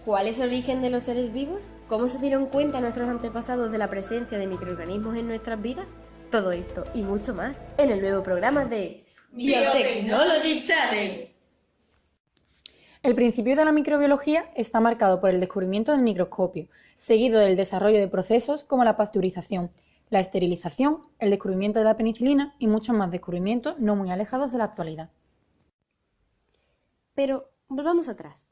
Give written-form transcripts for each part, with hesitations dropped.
¿Cuál es el origen de los seres vivos? ¿Cómo se dieron cuenta nuestros antepasados de la presencia de microorganismos en nuestras vidas? Todo esto y mucho más en el nuevo programa de Biotechnology Channel. El principio de la microbiología está marcado por el descubrimiento del microscopio, seguido del desarrollo de procesos como la pasteurización, la esterilización, el descubrimiento de la penicilina y muchos más descubrimientos no muy alejados de la actualidad. Pero volvamos atrás.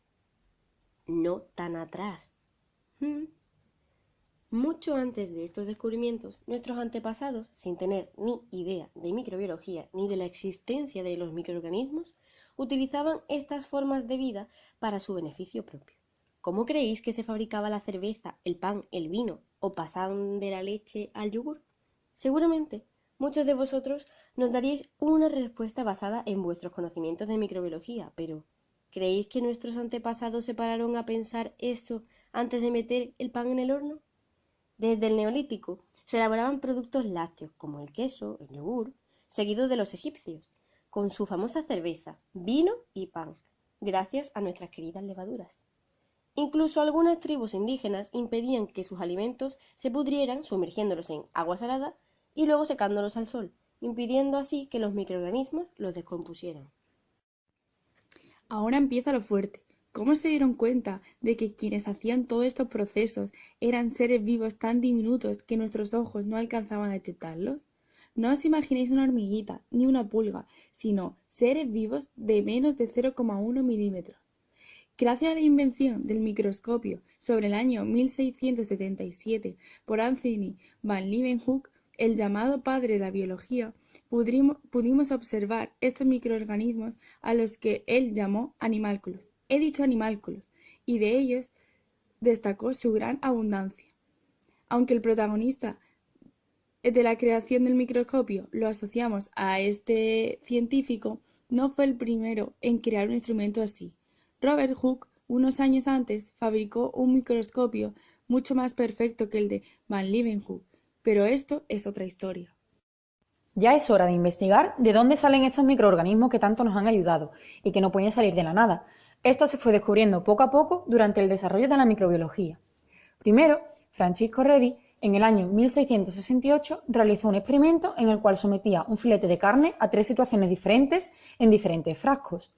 No tan atrás. Mucho antes de estos descubrimientos, nuestros antepasados, sin tener ni idea de microbiología ni de la existencia de los microorganismos, utilizaban estas formas de vida para su beneficio propio. ¿Cómo creéis que se fabricaba la cerveza, el pan, el vino o pasaban de la leche al yogur? Seguramente muchos de vosotros nos daríais una respuesta basada en vuestros conocimientos de microbiología, pero ¿creéis que nuestros antepasados se pararon a pensar esto antes de meter el pan en el horno? Desde el Neolítico se elaboraban productos lácteos como el queso, el yogur, seguidos de los egipcios, con su famosa cerveza, vino y pan, gracias a nuestras queridas levaduras. Incluso algunas tribus indígenas impedían que sus alimentos se pudrieran sumergiéndolos en agua salada y luego secándolos al sol, impidiendo así que los microorganismos los descompusieran. Ahora empieza lo fuerte. ¿Cómo se dieron cuenta de que quienes hacían todos estos procesos eran seres vivos tan diminutos que nuestros ojos no alcanzaban a detectarlos? No os imaginéis una hormiguita ni una pulga, sino seres vivos de menos de 0,1 milímetros. Gracias a la invención del microscopio sobre el año 1677 por Anthony van Leeuwenhoek, el llamado padre de la biología, pudimos observar estos microorganismos a los que él llamó animálculos. He dicho animálculos, y de ellos destacó su gran abundancia. Aunque el protagonista de la creación del microscopio lo asociamos a este científico, no fue el primero en crear un instrumento así. Robert Hooke, unos años antes, fabricó un microscopio mucho más perfecto que el de van Leeuwenhoek, pero esto es otra historia. Ya es hora de investigar de dónde salen estos microorganismos que tanto nos han ayudado y que no pueden salir de la nada. Esto se fue descubriendo poco a poco durante el desarrollo de la microbiología. Primero, Francisco Redi, en el año 1668, realizó un experimento en el cual sometía un filete de carne a 3 situaciones diferentes en diferentes frascos.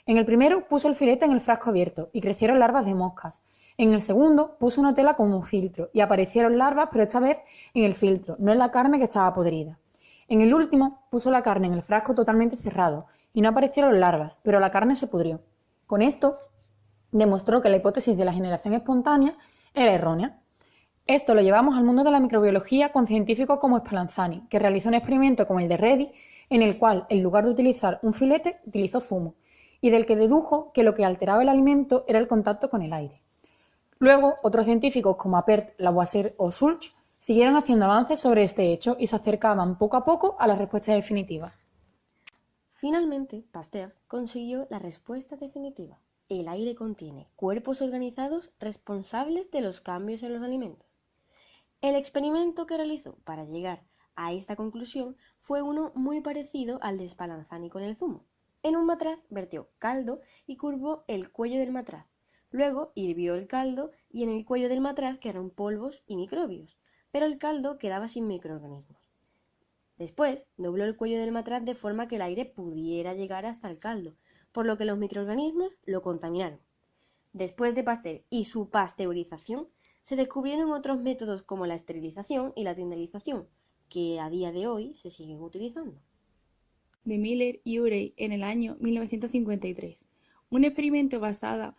En el primero puso el filete en el frasco abierto y crecieron larvas de moscas. En el segundo puso una tela como un filtro y aparecieron larvas, pero esta vez en el filtro, no en la carne que estaba podrida. En el último puso la carne en el frasco totalmente cerrado y no aparecieron larvas, pero la carne se pudrió. Con esto demostró que la hipótesis de la generación espontánea era errónea. Esto lo llevamos al mundo de la microbiología con científicos como Spallanzani, que realizó un experimento como el de Redi, en el cual, en lugar de utilizar un filete, utilizó zumo, y del que dedujo que lo que alteraba el alimento era el contacto con el aire. Luego, otros científicos como Appert, Lavoisier o Schultz siguieron haciendo avances sobre este hecho y se acercaban poco a poco a la respuesta definitiva. Finalmente, Pasteur consiguió la respuesta definitiva. El aire contiene cuerpos organizados responsables de los cambios en los alimentos. El experimento que realizó para llegar a esta conclusión fue uno muy parecido al de Spallanzani con el zumo. En un matraz vertió caldo y curvó el cuello del matraz. Luego hirvió el caldo y en el cuello del matraz quedaron polvos y microbios, pero el caldo quedaba sin microorganismos. Después dobló el cuello del matraz de forma que el aire pudiera llegar hasta el caldo, por lo que los microorganismos lo contaminaron. Después de Pasteur y su pasteurización, se descubrieron otros métodos como la esterilización y la tindalización, que a día de hoy se siguen utilizando. De Miller y Urey en el año 1953. Un experimento basado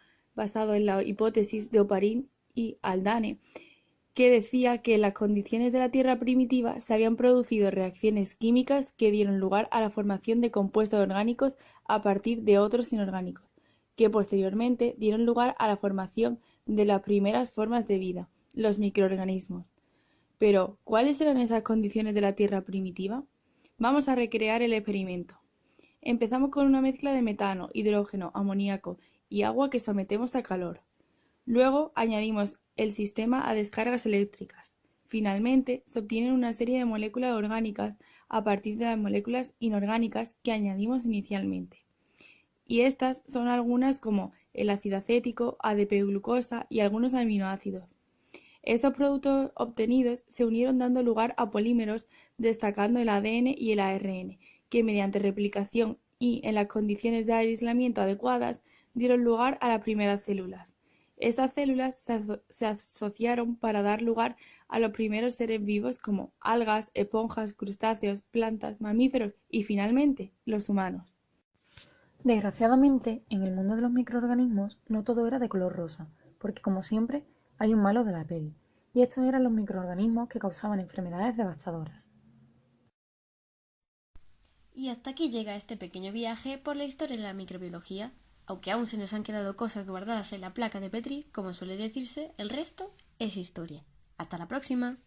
en la hipótesis de Oparin y Haldane, que decía que en las condiciones de la Tierra primitiva se habían producido reacciones químicas que dieron lugar a la formación de compuestos orgánicos a partir de otros inorgánicos, que posteriormente dieron lugar a la formación de las primeras formas de vida, los microorganismos. Pero, ¿cuáles eran esas condiciones de la Tierra primitiva? Vamos a recrear el experimento. Empezamos con una mezcla de metano, hidrógeno, amoníaco y agua que sometemos a calor. Luego añadimos el sistema a descargas eléctricas. Finalmente, se obtienen una serie de moléculas orgánicas a partir de las moléculas inorgánicas que añadimos inicialmente. Y estas son algunas como el ácido acético, ADP-glucosa y algunos aminoácidos. Estos productos obtenidos se unieron dando lugar a polímeros, destacando el ADN y el ARN, que mediante replicación y en las condiciones de aislamiento adecuadas dieron lugar a las primeras células. Estas células se asociaron para dar lugar a los primeros seres vivos como algas, esponjas, crustáceos, plantas, mamíferos y finalmente los humanos. Desgraciadamente, en el mundo de los microorganismos no todo era de color rosa, porque como siempre hay un malo de la peli, y estos eran los microorganismos que causaban enfermedades devastadoras. Y hasta aquí llega este pequeño viaje por la historia de la microbiología. Aunque aún se nos han quedado cosas guardadas en la placa de Petri, como suele decirse, el resto es historia. ¡Hasta la próxima!